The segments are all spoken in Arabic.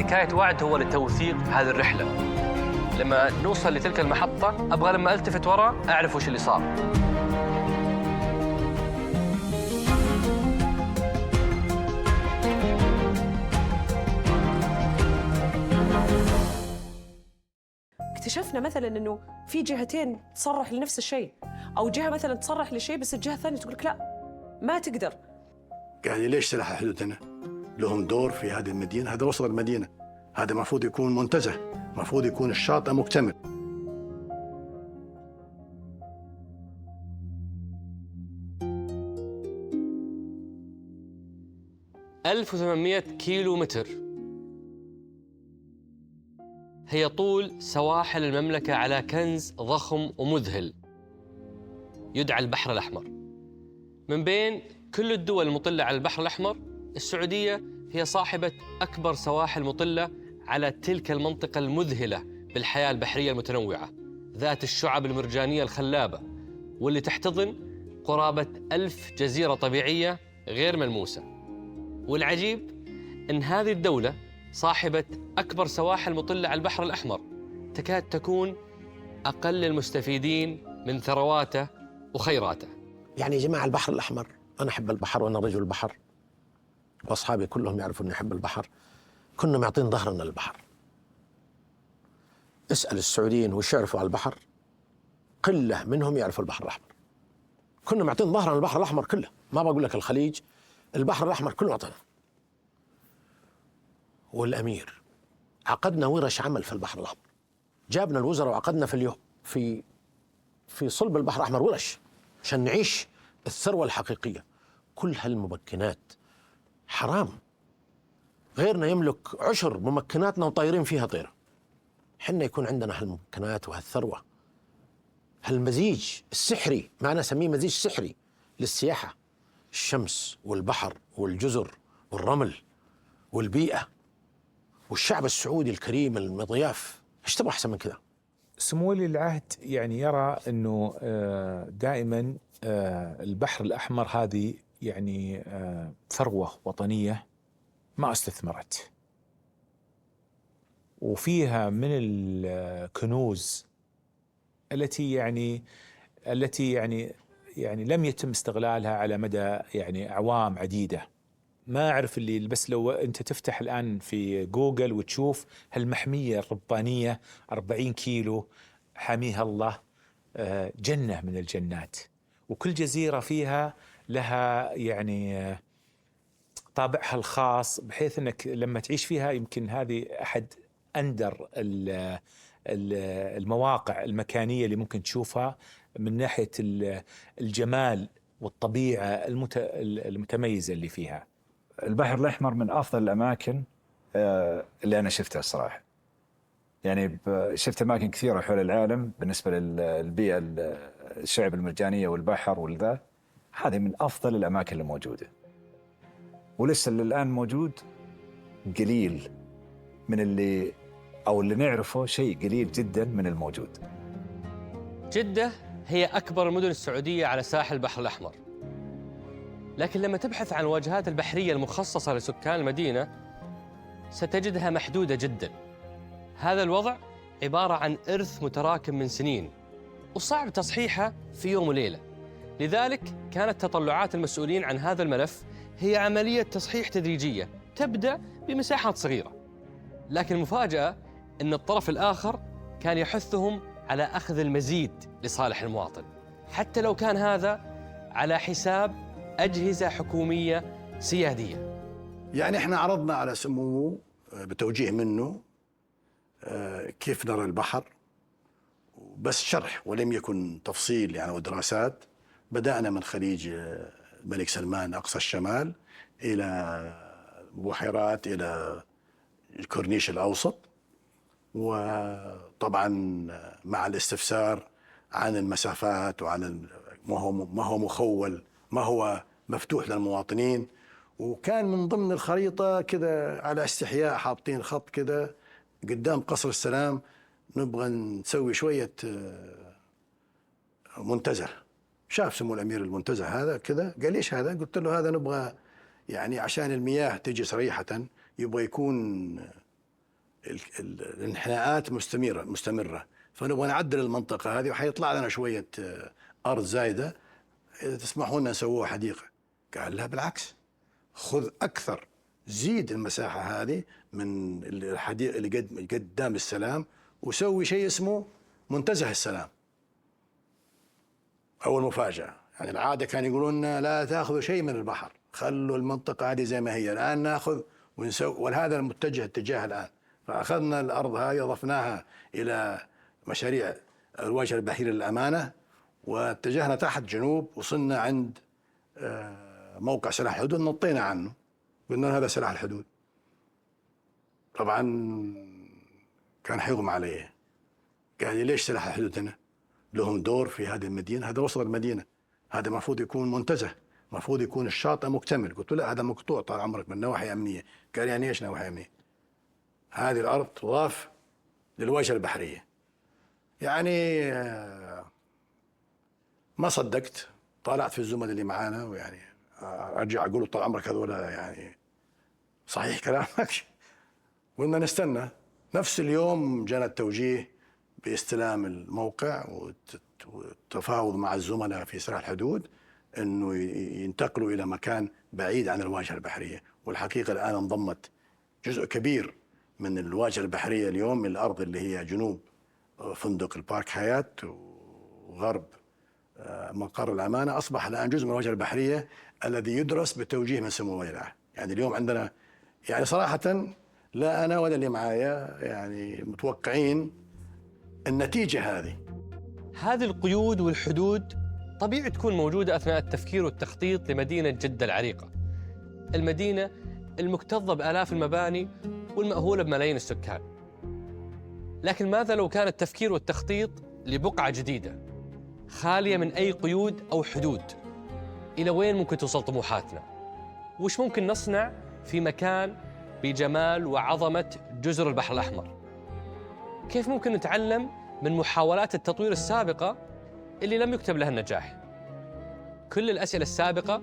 حكاية وعد هو لتوثيق هذه الرحلة. لما نوصل لتلك المحطة أبغى لما ألتفت وراء أعرف وش اللي صار. اكتشفنا مثلا انه في جهتين تصرح لنفس الشيء، او جهه مثلا تصرح لشيء بس الجهه الثانيه تقول لك لا ما تقدر. يعني ليش سلاح حدودنا لهم دور في هذه المدينه؟ هذا وسط المدينه، هذا المفروض يكون منتزه، المفروض يكون الشاطئ مكتمل. 1800 كيلو متر هي طول سواحل المملكة على كنز ضخم ومذهل يدعى البحر الأحمر. من بين كل الدول المطلة على البحر الأحمر، السعودية هي صاحبة أكبر سواحل مطلة على تلك المنطقة المذهلة بالحياة البحرية المتنوعة ذات الشعب المرجانية الخلابة، واللي تحتضن قرابة 1000 جزيرة طبيعية غير ملموسة. والعجيب أن هذه الدولة صاحبة أكبر سواحل مطلة على البحر الأحمر تكاد تكون أقل المستفيدين من ثرواته وخيراته. يعني يا جماعة البحر الأحمر، أنا أحب البحر وأنا رجل البحر وأصحابي كلهم يعرفوا أني أحب البحر. كنا معطين ظهرنا للبحر. اسأل السعوديين وش يعرفوا على البحر، قلة منهم يعرفوا البحر الأحمر. كنا معطين ظهرنا للبحر الأحمر كله، ما بقول لك الخليج، البحر الأحمر كله معطينا. والأمير عقدنا ورش عمل في البحر الأحمر، جابنا الوزراء وعقدنا في صلب البحر الأحمر ورش عشان نعيش الثروة الحقيقية. كل هالممكنات حرام، غيرنا يملك عشر ممكناتنا وطايرين فيها طيرة. حنا يكون عندنا هالممكنات وهالثروة، هالمزيج السحري، معنا نسميه مزيج سحري للسياحة، الشمس والبحر والجزر والرمل والبيئة والشعب السعودي الكريم المضياف. ايش تبغى أحسن من كذا؟ سمو ولي العهد يعني يرى أنه دائما البحر الأحمر هذه يعني ثروة وطنية ما استثمرت، وفيها من الكنوز التي يعني لم يتم استغلالها على مدى يعني أعوام عديدة. ما أعرف اللي، بس لو أنت تفتح الآن في جوجل وتشوف هالمحمية الربانية 40 كيلو حاميها الله، جنة من الجنات، وكل جزيرة فيها لها يعني طابعها الخاص، بحيث أنك لما تعيش فيها يمكن هذه أحد أندر المواقع المكانية اللي ممكن تشوفها من ناحية الجمال والطبيعة المتميزة اللي فيها. البحر الأحمر من أفضل الأماكن اللي أنا شفتها الصراحة. يعني شفت أماكن كثيرة حول العالم بالنسبة للبيئة، الشعب المرجانية والبحر والذا، هذه من أفضل الأماكن الموجودة، ولسه الآن موجود قليل من اللي نعرفه، شيء قليل جدا من الموجود. جدة هي أكبر المدن السعودية على ساحل البحر الأحمر، لكن لما تبحث عن الواجهات البحرية المخصصة لسكان المدينة ستجدها محدودة جدا. هذا الوضع عبارة عن إرث متراكم من سنين وصعب تصحيحه في يوم وليلة. لذلك كانت تطلعات المسؤولين عن هذا الملف هي عملية تصحيح تدريجية تبدأ بمساحات صغيرة، لكن المفاجأة أن الطرف الآخر كان يحثهم على أخذ المزيد لصالح المواطن، حتى لو كان هذا على حساب أجهزة حكومية سيادية. يعني احنا عرضنا على سموه بتوجيه منه كيف نرى البحر، بس شرح ولم يكن تفصيل يعني ودراسات. بدأنا من خليج الملك سلمان أقصى الشمال إلى بحيرات، إلى الكورنيش الأوسط، وطبعا مع الاستفسار عن المسافات وعن ما هو مخول، ما هو مفتوح للمواطنين. وكان من ضمن الخريطة كذا على استحياء حاطين خط كذا قدام قصر السلام، نبغى نسوي شوية منتزه. شاف سمو الأمير المنتزه هذا كذا، قال ليش هذا؟ قلت له هذا نبغى يعني عشان المياه تجي صريحة، يبغى يكون الانحناءات مستمرة، فنبغى نعدل المنطقة هذه وحيطلع لنا شوية أرض زايدة، إذا تسمحوا لنا نسووها حديقة. قال لا بالعكس، خذ أكثر، زيد المساحة هذه من الحديقة اللي قدام السلام، وسوي شيء اسمه منتزه السلام. أول مفاجأة، يعني العادة كان يقولون لنا لا تأخذوا شيء من البحر، خلوا المنطقة هذه زي ما هي. الآن نأخذ ونسوي، وهذا اتجاه الآن. فأخذنا الأرض هذه أضفناها إلى مشاريع الواجهة البحرية للأمانة، واتجهنا تحت جنوب، وصلنا عند موقع سلاح الحدود، نطينا عنه، قلنا هذا سلاح الحدود. طبعا كان حيغمى عليه، قال لي ليش سلاح الحدود هنا؟ لهم دور في هذه المدينة، هذا وسط المدينة، هذا المفروض يكون منتزه، المفروض يكون الشاطئ مكتمل. قلت له لا، هذا مقطوع طال عمرك من نواحي أمنية. قال يعني ايش نواحي أمنية؟ هذه الأرض تضاف للواجهة البحرية. يعني ما صدقت، طالعت في الزملاء اللي معانا، ويعني ارجع اقول طال عمرك هذولا يعني صحيح كلامك؟ قلنا نستنى. نفس اليوم جانا التوجيه باستلام الموقع والتفاوض مع الزملاء في سلاح الحدود انه ينتقلوا الى مكان بعيد عن الواجهه البحريه. والحقيقه الان انضمت جزء كبير من الواجهه البحريه اليوم من الارض اللي هي جنوب فندق البارك حياة وغرب مقر الأمانة، أصبح الآن جزء من الواجهة البحرية الذي يدرس بتوجيه من سمو ولي العهد. يعني اليوم عندنا، يعني صراحة لا أنا ولا اللي معايا يعني متوقعين النتيجة هذه. هذه القيود والحدود طبيعي تكون موجودة أثناء التفكير والتخطيط لمدينة جدة العريقة، المدينة المكتظة بآلاف المباني والمأهولة بملايين السكان. لكن ماذا لو كان التفكير والتخطيط لبقعة جديدة خالية من أي قيود أو حدود؟ إلى وين ممكن توصل طموحاتنا؟ وش ممكن نصنع في مكان بجمال وعظمة جزر البحر الأحمر؟ كيف ممكن نتعلم من محاولات التطوير السابقة اللي لم يكتب لها النجاح؟ كل الأسئلة السابقة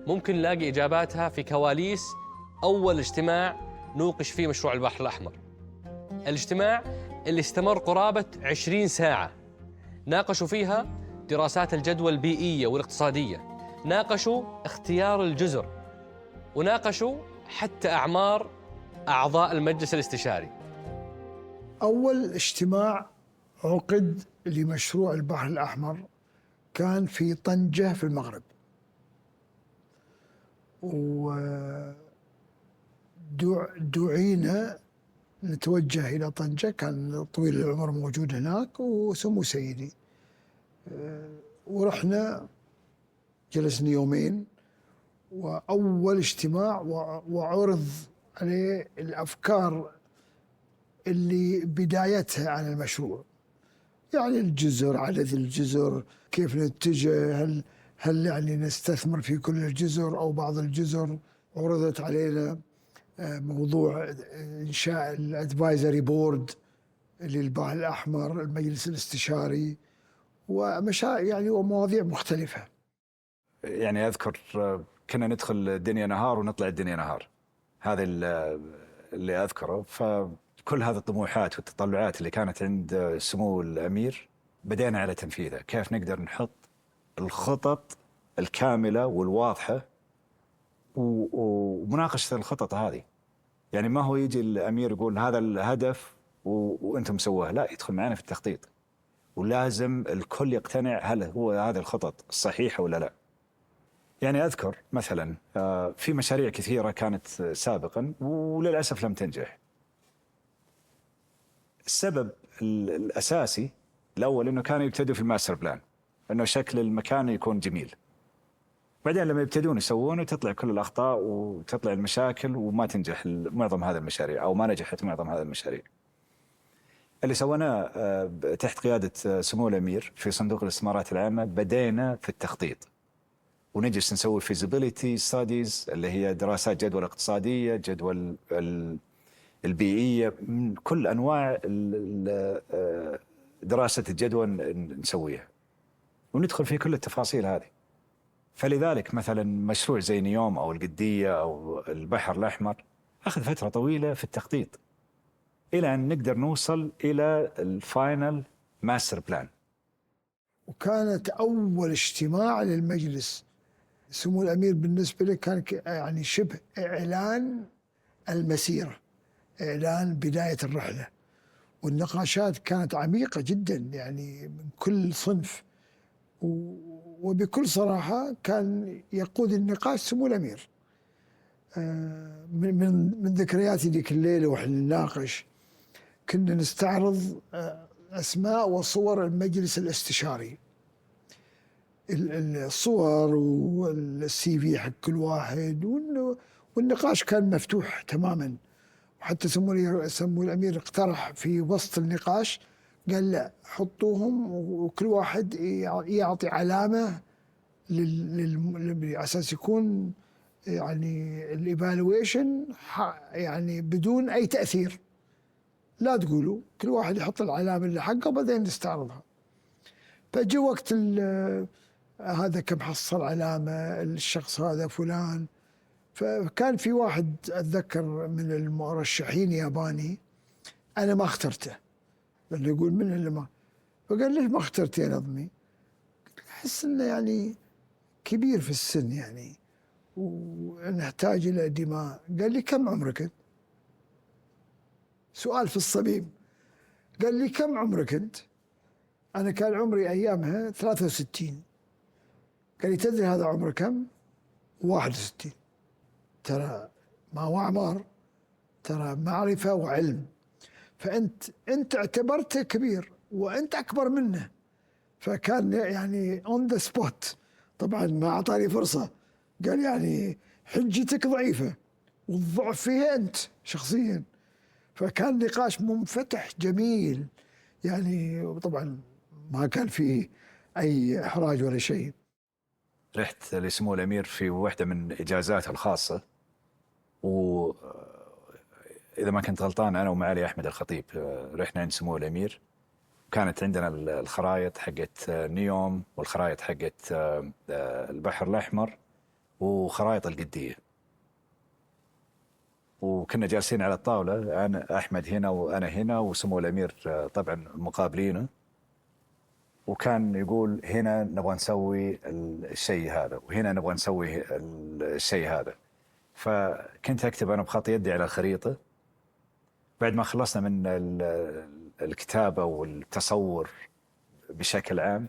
ممكن نلاقي إجاباتها في كواليس أول اجتماع نوقش فيه مشروع البحر الأحمر. الاجتماع اللي استمر قرابة 20 ساعة، ناقشوا فيها دراسات الجدوى البيئية والاقتصادية، ناقشوا اختيار الجزر، وناقشوا حتى أعمار أعضاء المجلس الاستشاري. أول اجتماع عقد لمشروع البحر الأحمر كان في طنجة في المغرب، ودعينا نتوجه إلى طنجة، كان طويل العمر موجود هناك وسمو سيدي، ورحنا جلسنا يومين، وأول اجتماع وعرض عليه الأفكار اللي بدايتها عن المشروع، يعني الجزر، عدد الجزر، كيف نتجه، هل يعني نستثمر في كل الجزر أو بعض الجزر. عرضت علينا موضوع إنشاء الأدفايزري بورد للبحر الأحمر، المجلس الاستشاري، يعني ومواضيع مختلفة. يعني أذكر كنا ندخل الدنيا نهار ونطلع الدنيا نهار، هذا اللي أذكره. فكل هذه الطموحات والتطلعات اللي كانت عند سمو الأمير بدينا على تنفيذها. كيف نقدر نحط الخطط الكاملة والواضحة ومناقشة الخطط هذه. يعني ما هو يجي الأمير يقول هذا الهدف وأنتم سووه، لا، يدخل معنا في التخطيط، ولازم الكل يقتنع هل هو هذه الخطط الصحيحة ولا لا. يعني أذكر مثلا في مشاريع كثيرة كانت سابقا وللأسف لم تنجح. السبب الأساسي الأول أنه كانوا يبتدوا في الماستر بلان، أنه شكل المكان يكون جميل، بعدين لما يبتدون يسوونه تطلع كل الأخطاء وتطلع المشاكل وما تنجح معظم هذه المشاريع، أو ما نجحت معظم هذه المشاريع. اللي سويناه تحت قيادة سمو الأمير في صندوق الاستثمارات العامة، بدينا في التخطيط ونجلس نسوي feasibility studies اللي هي دراسات جدوى الاقتصادية، جدوى البيئية، من كل أنواع دراسة الجدوى نسويها وندخل في كل التفاصيل هذه. فلذلك مثلا مشروع زي نيوم أو القدية أو البحر الأحمر أخذ فترة طويلة في التخطيط، إلى أن نقدر نوصل إلى الفاينل ماستر بلان. وكانت أول اجتماع للمجلس سمو الأمير بالنسبة لي كان يعني شبه إعلان المسيرة، إعلان بداية الرحلة. والنقاشات كانت عميقة جدا يعني من كل صنف، وبكل صراحة كان يقود النقاش سمو الأمير. من ذكرياتي ذيك الليلة وإحنا نناقش كنا نستعرض أسماء وصور المجلس الاستشاري، الصور والسي في حق كل واحد، والنقاش كان مفتوح تماما. وحتى سمو الأمير اقترح في وسط النقاش، قال لا حطوهم وكل واحد يعطي علامة على أساس يكون يعني الايفالويشن يعني بدون أي تأثير، لا تقولوا، كل واحد يحط العلامة اللي حقه وبعدين نستعرضها. فجاء وقت هذا كم حصل علامة، الشخص هذا فلان. فكان في واحد أتذكر من المرشحين ياباني أنا ما اخترته، لأنه يقول من اللي ما، فقال ليش ما اخترت يا نظمي؟ أحس إنه يعني كبير في السن يعني ونحتاج إلى دماء. قال لي كم عمرك أنت؟ سؤال في الصميم. قال لي كم عمرك أنت؟ أنا كان عمري أيامها 63. قال لي تدري هذا عمره كم؟ 61. ترى ما هو أعمار، ترى معرفة وعلم. فأنت اعتبرته كبير وأنت أكبر منه. فكان يعني on the spot، طبعا ما أعطاني فرصة. قال يعني حجتك ضعيفة والضعف فيها أنت شخصيا. فكان نقاش منفتح جميل يعني، طبعا ما كان فيه أي إحراج ولا شيء. رحت لسمو الأمير في واحدة من إجازاته الخاصة، وإذا ما كنت غلطان أنا ومعالي أحمد الخطيب رحنا عند سمو الأمير. كانت عندنا الخرايط حقت نيوم والخرايط حقت البحر الأحمر وخرايط القدية، وكنا جالسين على الطاولة، أنا أحمد هنا وأنا هنا وسمو الأمير طبعا مقابلينه. وكان يقول هنا نبغى نسوي الشيء هذا وهنا نبغى نسوي الشيء هذا. فكنت أكتب أنا بخط يدي على الخريطة. بعد ما خلصنا من الكتابة والتصور بشكل عام،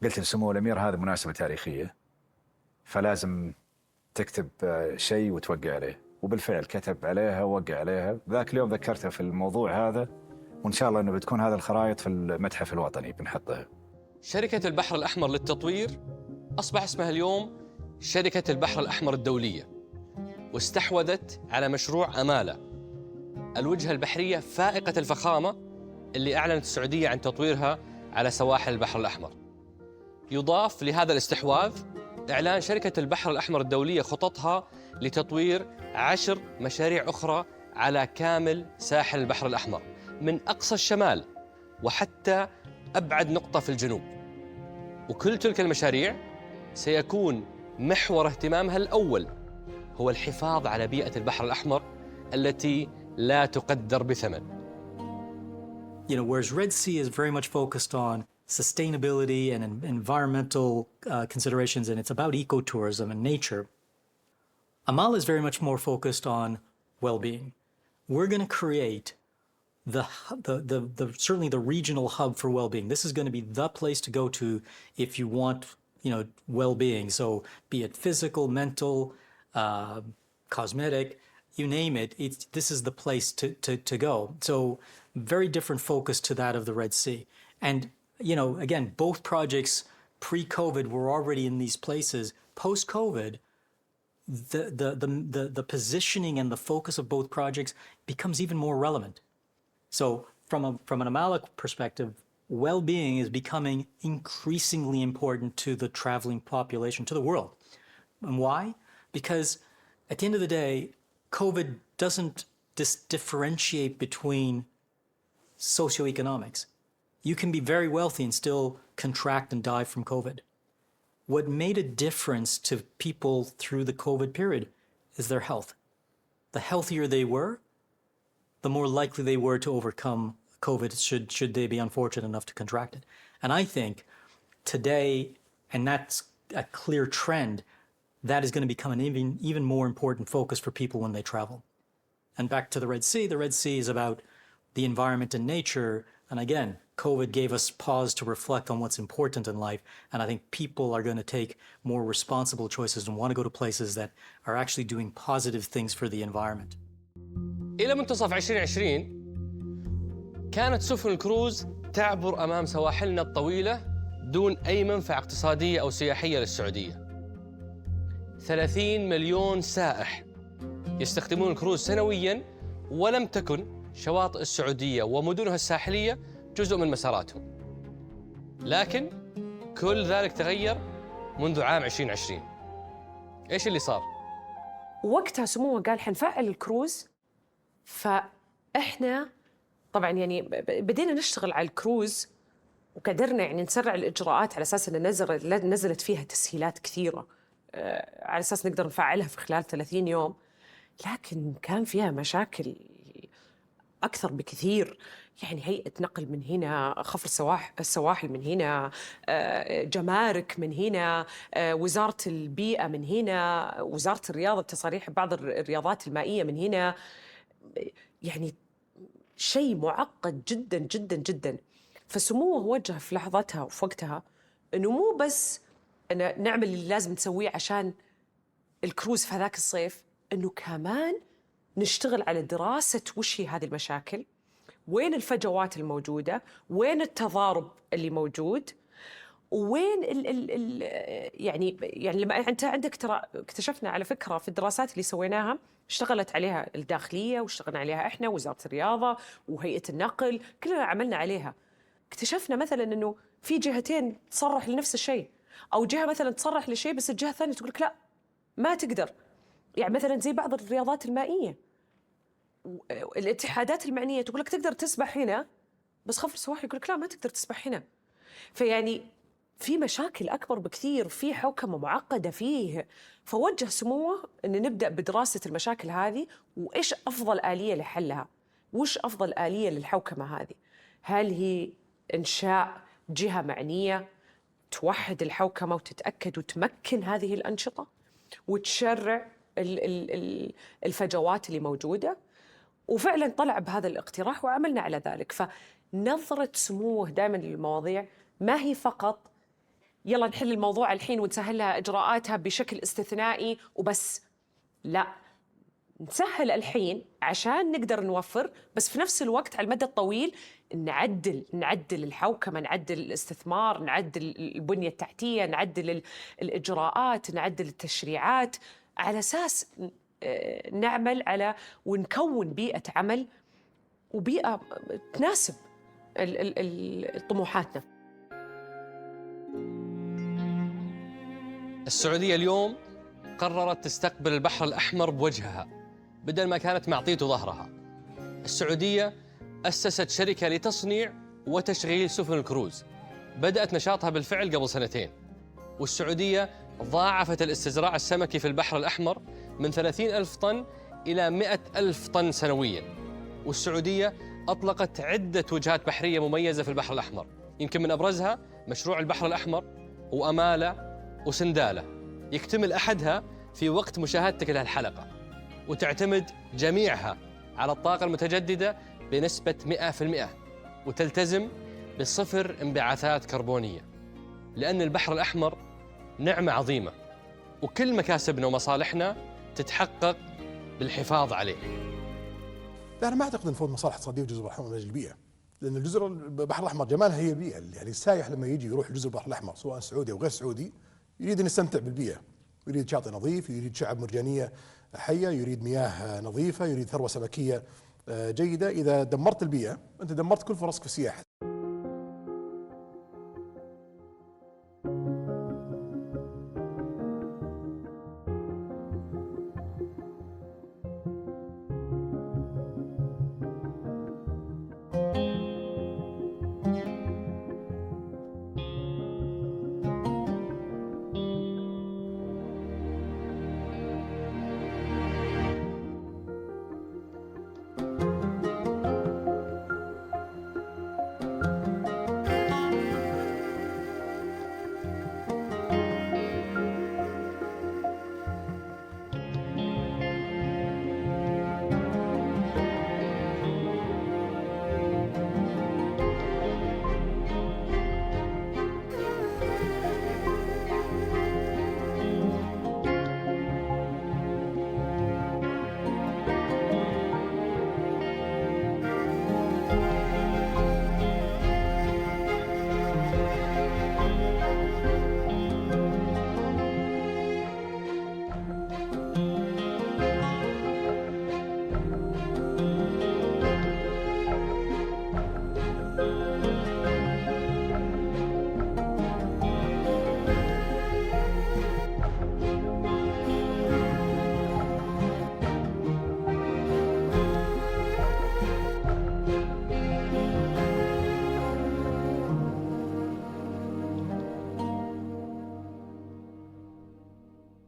قلت لسمو الأمير هذا مناسبة تاريخية فلازم تكتب شيء وتوقع عليه. وبالفعل كتب عليها ووقع عليها. ذاك اليوم ذكرته في الموضوع هذا، وإن شاء الله أنه بتكون هذا الخرائط في المتحف الوطني بنحطها. شركة البحر الأحمر للتطوير أصبح اسمها اليوم شركة البحر الأحمر الدولية، واستحوذت على مشروع أمالة، الوجهة البحرية فائقة الفخامة اللي أعلنت السعودية عن تطويرها على سواحل البحر الأحمر. يضاف لهذا الاستحواذ إعلان شركة البحر الأحمر الدولية خططها لتطوير 10 مشاريع أخرى على كامل ساحل البحر الأحمر، من أقصى الشمال وحتى أبعد نقطة في الجنوب. وكل تلك المشاريع سيكون محور اهتمامها الأول هو الحفاظ على بيئة البحر الأحمر التي لا تقدر بثمن. Whereas Red Sea is very much focused on sustainability and environmental considerations, and it's about ecotourism and nature, Amal is very much more focused on well-being. We're going to create certainly the regional hub for well-being. This is going to be the place to go to if you want, well-being. So be it physical, mental, cosmetic, you name it. This is the place to go. So very different focus to that of the Red Sea. And again, both projects pre-COVID were already in these places. Post-COVID, the positioning and the focus of both projects becomes even more relevant. So from an Amala perspective, well-being is becoming increasingly important to the traveling population, to the world. And why? Because at the end of the day, COVID doesn't differentiate between socioeconomics. You can be very wealthy and still contract and die from COVID. What made a difference to people through the COVID period is their health. The healthier they were, the more likely they were to overcome COVID should they be unfortunate enough to contract it. And I think today, and that's a clear trend, that is going to become an even more important focus for people when they travel. And back to the Red Sea is about the environment and nature. And again, COVID gave us pause to reflect on what's important in life. And I think people are going to take more responsible choices and want to go to places that are actually doing positive things for the environment. إلى منتصف 2020 كانت سفن الكروز تعبر أمام سواحلنا الطويلة دون أي منفعة اقتصادية أو سياحية للسعودية. 30 مليون سائح يستخدمون الكروز سنوياً، ولم تكن شواطئ السعودية ومدنها الساحلية جزء من مساراتهم. لكن كل ذلك تغير منذ عام 2020. إيش اللي صار؟ وقتها سموه قال حنفعل الكروز، فإحنا طبعاً يعني بدينا نشتغل على الكروز وقدرنا يعني نسرع الإجراءات على أساس أن نزلت فيها تسهيلات كثيرة على أساس نقدر نفعلها في خلال 30 يوم. لكن كان فيها مشاكل أكثر بكثير، يعني هيئة نقل من هنا، خفر السواحل من هنا، جمارك من هنا، وزارة البيئة من هنا، وزارة الرياضة بتصاريح بعض الرياضات المائية من هنا. يعني شيء معقد جدا جدا جدا. فسموه وجه في لحظتها وفي وقتها أنه مو بس أن نعمل اللي لازم نسويه عشان الكروز في هذاك الصيف، أنه كمان نشتغل على دراسة وش هي هذه المشاكل، وين الفجوات الموجودة، وين التضارب اللي موجود، وين يعني لما أنت عندك ترى اكتشفنا على فكرة في الدراسات اللي سويناها اشتغلت عليها الداخلية واشتغلنا عليها إحنا وزارة الرياضة وهيئة النقل، كلنا عملنا عليها. اكتشفنا مثلا أنه في جهتين تصرح لنفس الشيء، أو جهة مثلا تصرح لشيء بس الجهة الثانية تقول لك لا ما تقدر. يعني مثلا زي بعض الرياضات المائية، الاتحادات المعنية تقول لك تقدر تسبح هنا، بس خفر السواحل يقول لك لا ما تقدر تسبح هنا. فيعني في مشاكل أكبر بكثير، في حوكمة معقدة فيه. فوجه سموه أن نبدأ بدراسة المشاكل هذه وإيش أفضل آلية لحلها، وش أفضل آلية للحوكمة هذه. هل هي إنشاء جهة معنية توحد الحوكمة وتتأكد وتمكن هذه الأنشطة وتشرع الفجوات اللي موجودة؟ وفعلا طلع بهذا الاقتراح وعملنا على ذلك. فنظرة سموه دائما للمواضيع ما هي فقط يلا نحل الموضوع الحين ونسهلها إجراءاتها بشكل استثنائي وبس، لا، نسهل الحين عشان نقدر نوفر، بس في نفس الوقت على المدى الطويل نعدل الحوكمة، نعدل الاستثمار، نعدل البنية التحتية، نعدل الإجراءات، نعدل التشريعات، على أساس نعمل على ونكون بيئة عمل وبيئة تناسب طموحاتنا. السعودية اليوم قررت تستقبل البحر الأحمر بوجهها بدل ما كانت معطيته ظهرها. السعودية أسست شركة لتصنيع وتشغيل سفن الكروز، بدأت نشاطها بالفعل قبل 2 سنين. والسعودية ضاعفت الاستزراع السمكي في البحر الأحمر من 30,000 طن إلى 100,000 طن سنوياً. والسعودية أطلقت عدة وجهات بحرية مميزة في البحر الأحمر، يمكن من أبرزها مشروع البحر الأحمر وأمالة وسندالة، يكتمل أحدها في وقت مشاهدتك لهالحلقة، وتعتمد جميعها على الطاقة المتجددة بنسبة 100%، وتلتزم بصفر انبعاثات كربونية، لأن البحر الأحمر نعمة عظيمة وكل مكاسبنا ومصالحنا تتحقق بالحفاظ عليه. أنا ما أعتقد أن فوت مصالح اقتصادية وجزر البحر الأحمر من أجل البيئة، لأن الجزر البحر الأحمر جمالها هي البيئة. يعني السائح لما يجي يروح جزر البحر الأحمر سواء سعودي أو غير سعودي يريد أن يستمتع بالبيئة، يريد شاطئ نظيف، يريد شعاب مرجانية حية، يريد مياه نظيفة، يريد ثروة سمكية جيدة. إذا دمرت البيئة أنت دمرت كل فرصك في السياحة.